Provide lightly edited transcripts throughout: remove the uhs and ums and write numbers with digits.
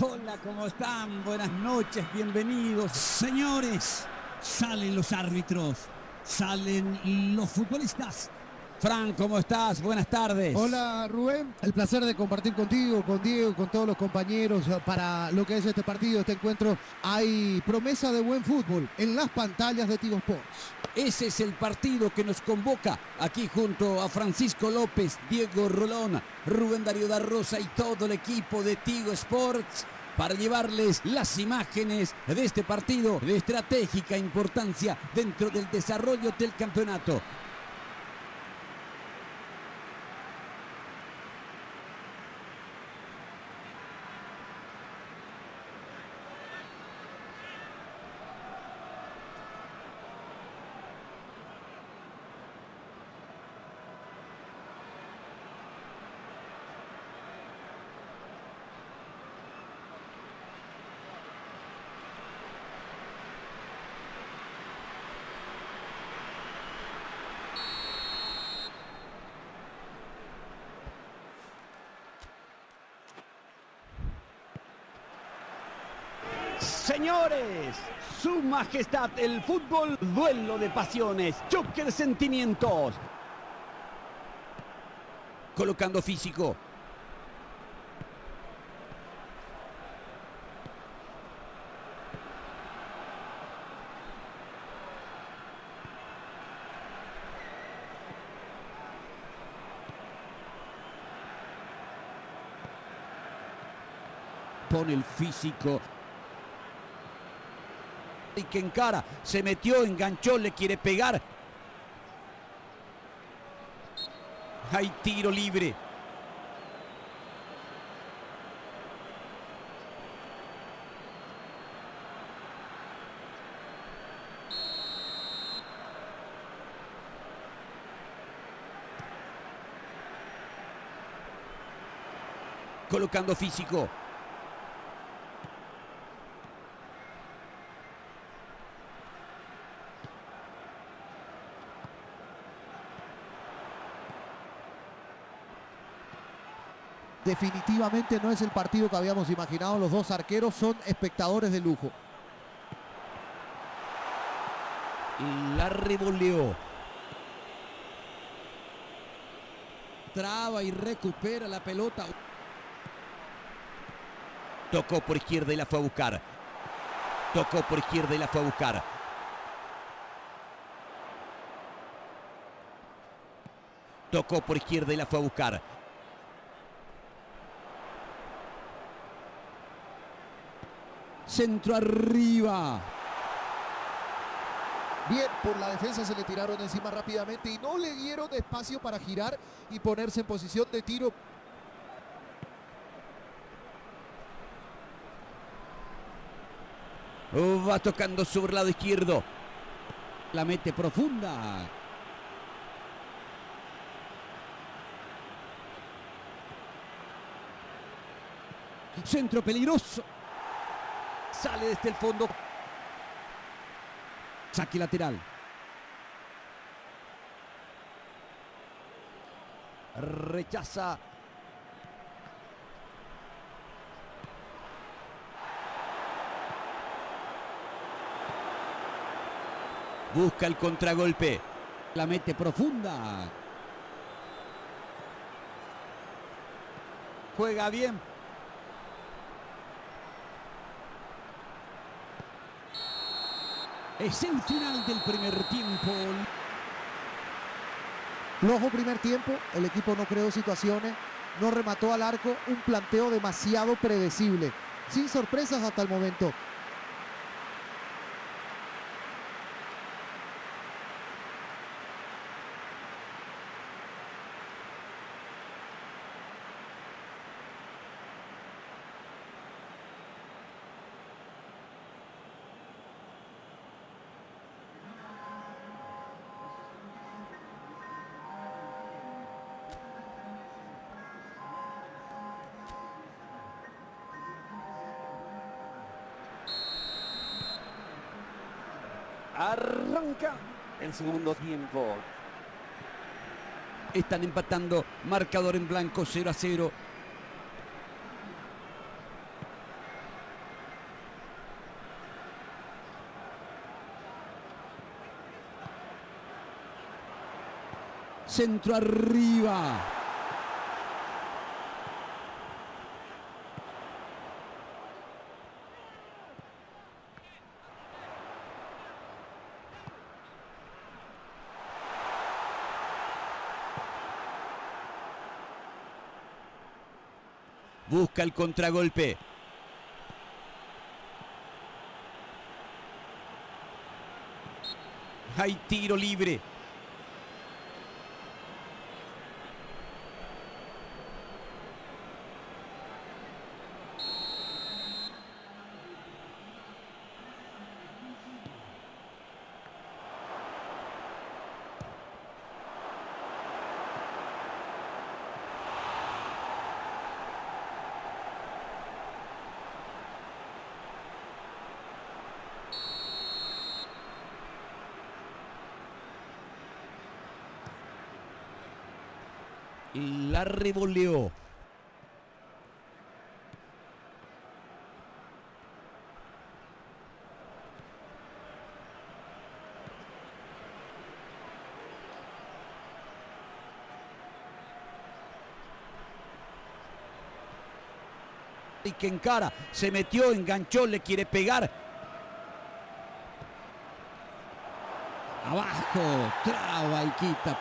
Hola, ¿cómo están? Buenas noches, bienvenidos. Señores, salen los árbitros, salen los futbolistas. Fran, ¿cómo estás? Buenas tardes. Hola Rubén, el placer de compartir contigo, con Diego, con todos los compañeros para lo que es este partido, este encuentro. Hay promesa de buen fútbol en las pantallas de Tigo Sports. Ese es el partido que nos convoca aquí junto a Francisco López, Diego Rolón, Rubén Darío da Rosa y todo el equipo de Tigo Sports para llevarles las imágenes de este partido de estratégica importancia dentro del desarrollo del campeonato. Señores, su majestad, el fútbol, duelo de pasiones, choque de sentimientos. Colocando físico. Pone el físico. Y que encara, se metió, enganchó, le quiere pegar. Hay tiro libre. Colocando físico. Definitivamente no es el partido que habíamos imaginado. Los dos arqueros son espectadores de lujo. La revoleó. Traba y recupera la pelota. Tocó por izquierda y la fue a buscar. Tocó por izquierda y la fue a buscar. Tocó por izquierda y la fue a buscar. Centro arriba. Bien, por la defensa se le tiraron encima rápidamente y no le dieron espacio para girar y ponerse en posición de tiro. Va tocando sobre el lado izquierdo. La mete profunda. Centro peligroso. Sale desde el fondo. Saque lateral. Rechaza. Busca el contragolpe. La mete profunda. Juega bien. Es el final del primer tiempo. Flojo primer tiempo, el equipo no creó situaciones, no remató al arco, un planteo demasiado predecible, sin sorpresas hasta el momento. Arranca el segundo tiempo. Están empatando, marcador en blanco, 0-0. centro arriba. Busca el contragolpe. Hay tiro libre. La revoleó. Y que encara, se metió, enganchó, le quiere pegar. Abajo, traba y quita.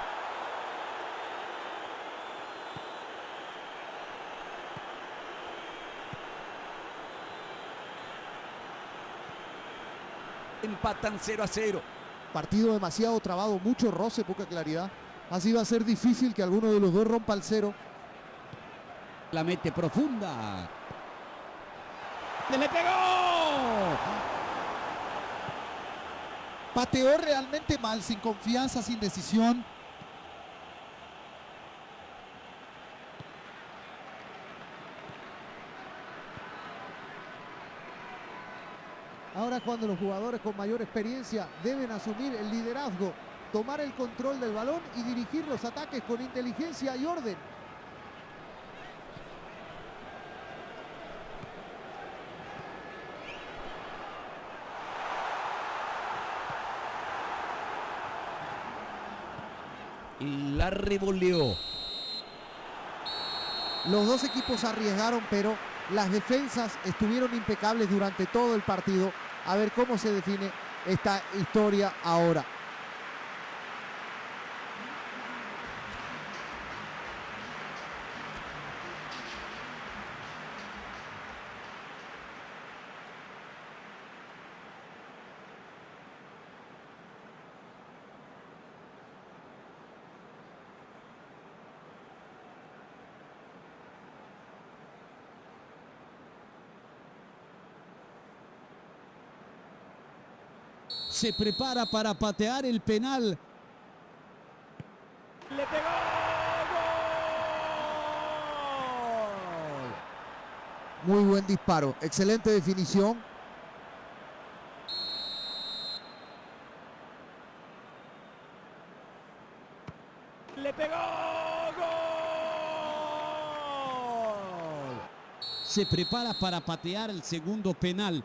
Empatan 0-0. Partido demasiado trabado, mucho roce, poca claridad. Así va a ser difícil que alguno de los dos rompa el cero. La mete profunda. ¡Le pegó! Pateó realmente mal, sin confianza, sin decisión. Ahora cuando los jugadores con mayor experiencia deben asumir el liderazgo, tomar el control del balón y dirigir los ataques con inteligencia y orden. La revoleó. Los dos equipos arriesgaron, pero las defensas estuvieron impecables durante todo el partido. A ver cómo se define esta historia ahora. Se prepara para patear el penal. ¡Le pegó! ¡Gol! Muy buen disparo, excelente definición. ¡Le pegó! ¡Gol! Se prepara para patear el segundo penal.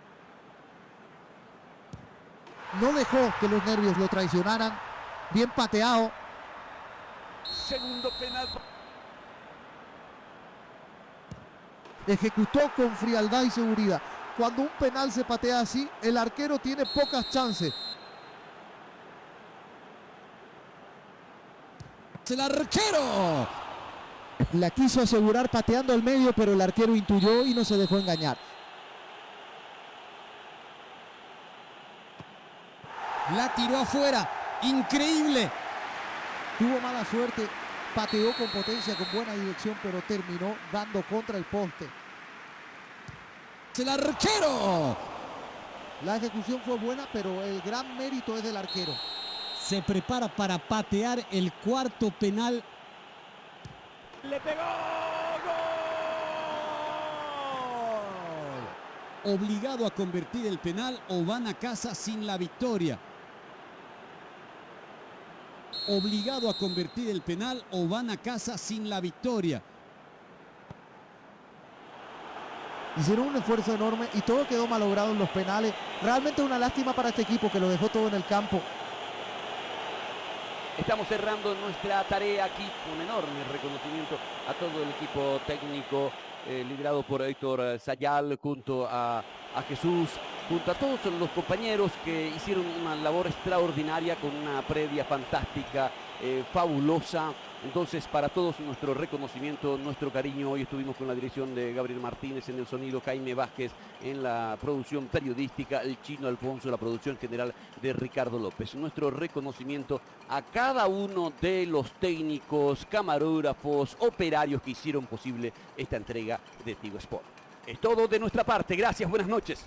No dejó que los nervios lo traicionaran. Bien pateado. Segundo penal. Ejecutó con frialdad y seguridad. Cuando un penal se patea así, el arquero tiene pocas chances. ¡El arquero! La quiso asegurar pateando al medio, pero el arquero intuyó y no se dejó engañar. La tiró afuera. Increíble. Tuvo mala suerte. Pateó con potencia, con buena dirección, pero terminó dando contra el poste. ¡El arquero! La ejecución fue buena, pero el gran mérito es del arquero. Se prepara para patear el cuarto penal. ¡Le pegó! ¡Gol! Obligado a convertir el penal o van a casa sin la victoria. Obligado a convertir el penal o van a casa sin la victoria. Hicieron un esfuerzo enorme y todo quedó malogrado en los penales. Realmente una lástima para este equipo que lo dejó todo en el campo. Estamos cerrando nuestra tarea aquí. Un enorme reconocimiento a todo el equipo técnico liderado por Héctor Sayal, junto a Jesús, junto a todos los compañeros que hicieron una labor extraordinaria con una previa fantástica, fabulosa. Entonces, para todos nuestro reconocimiento, nuestro cariño. Hoy estuvimos con la dirección de Gabriel Martínez, en el sonido Jaime Vázquez, en la producción periodística el Chino Alfonso, la producción general de Ricardo López. Nuestro reconocimiento a cada uno de los técnicos, camarógrafos, operarios que hicieron posible esta entrega de Tigo Sport. Es todo de nuestra parte. Gracias, buenas noches.